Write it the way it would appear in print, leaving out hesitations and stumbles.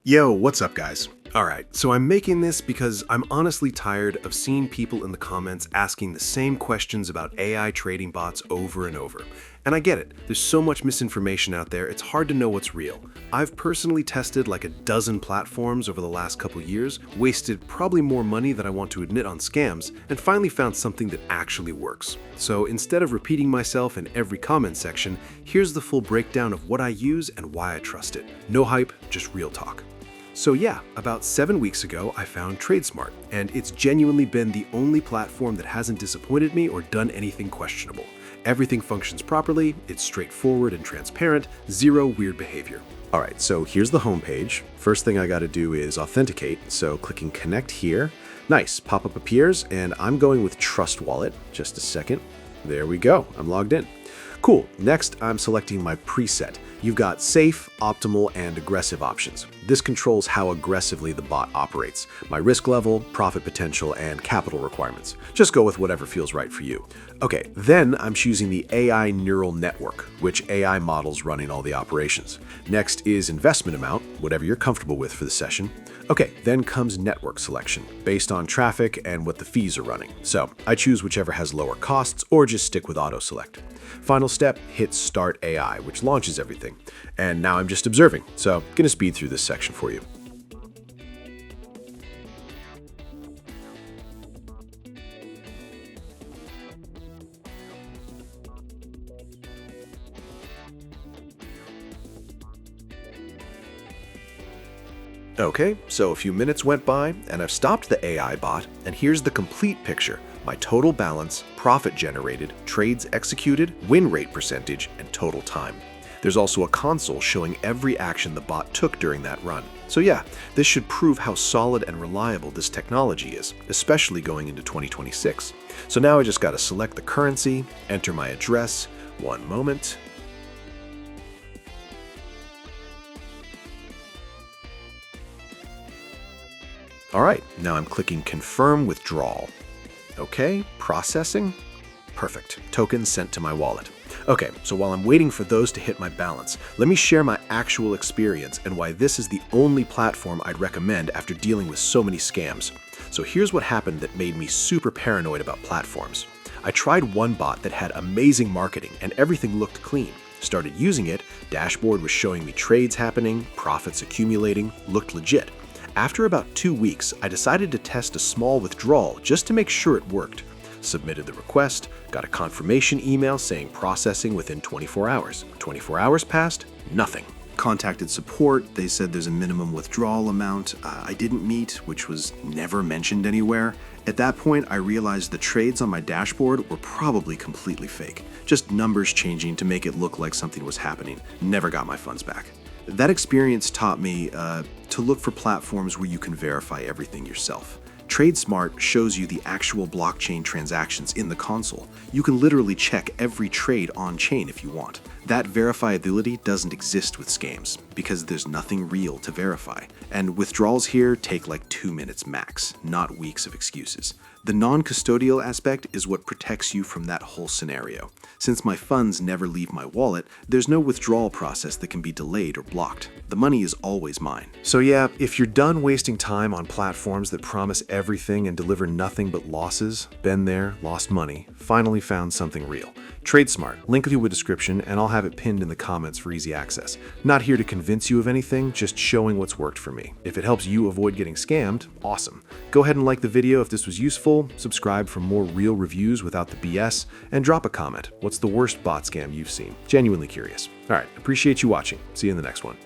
Yo, what's up, guys? Alright, so I'm making this because I'm honestly tired of seeing people in the comments asking the same questions about AI trading bots over and over. And I get it, there's so much misinformation out there, it's hard to know what's real. I've personally tested like a dozen platforms over the last couple years, wasted probably more money than I want to admit on scams, and finally found something that actually works. So instead of repeating myself in every comment section, here's the full breakdown of what I use and why I trust it. No hype, just real talk. So yeah, about 7 weeks ago, I found TradeSmart, and it's genuinely been the only platform that hasn't disappointed me or done anything questionable. Everything functions properly, it's straightforward and transparent, zero weird behavior. All right, so here's the homepage. First thing I gotta do is authenticate, so clicking connect here. Nice, pop-up appears, and I'm going with Trust Wallet. Just a second. There we go, I'm logged in. Cool, next I'm selecting my preset. You've got safe, optimal, and aggressive options. This controls how aggressively the bot operates, my risk level, profit potential, and capital requirements. Just go with whatever feels right for you. Okay, then I'm choosing the AI neural network, which AI models running all the operations. Next is investment amount, whatever you're comfortable with for the session. Okay, then comes network selection, based on traffic and what the fees are running. So I choose whichever has lower costs or just stick with auto select. Final step, hit Start AI, which launches everything. And now I'm just observing, so gonna speed through this section for you. Okay, so a few minutes went by, and I've stopped the AI bot, and here's the complete picture. My total balance, profit generated, trades executed, win rate percentage, and total time. There's also a console showing every action the bot took during that run. So yeah, this should prove how solid and reliable this technology is, especially going into 2026. So now I just gotta select the currency, enter my address, one moment. All right, now I'm clicking confirm withdrawal. Okay, processing. Perfect, tokens sent to my wallet. Okay, so while I'm waiting for those to hit my balance, let me share my actual experience and why this is the only platform I'd recommend after dealing with so many scams. So here's what happened that made me super paranoid about platforms. I tried one bot that had amazing marketing and everything looked clean. Started using it, dashboard was showing me trades happening, profits accumulating, looked legit. After about 2 weeks, I decided to test a small withdrawal just to make sure it worked. Submitted the request, got a confirmation email saying processing within 24 hours. 24 hours passed, nothing. Contacted support, they said there's a minimum withdrawal amount I didn't meet, which was never mentioned anywhere. At that point, I realized the trades on my dashboard were probably completely fake. Just numbers changing to make it look like something was happening. Never got my funds back. That experience taught me to look for platforms where you can verify everything yourself. TradeSmart shows you the actual blockchain transactions in the console. You can literally check every trade on-chain if you want. That verifiability doesn't exist with scams because there's nothing real to verify. And withdrawals here take like 2 minutes max, not weeks of excuses. The non-custodial aspect is what protects you from that whole scenario. Since my funds never leave my wallet, there's no withdrawal process that can be delayed or blocked. The money is always mine. So yeah, if you're done wasting time on platforms that promise everything and deliver nothing but losses, been there, lost money, finally found something real. TradeSmart, link to the description, and I'll have it pinned in the comments for easy access. Not here to convince you of anything, just showing what's worked for me. If it helps you avoid getting scammed, awesome. Go ahead and like the video if this was useful, subscribe for more real reviews without the BS, and drop a comment. What's the worst bot scam you've seen? Genuinely curious. All right, appreciate you watching. See you in the next one.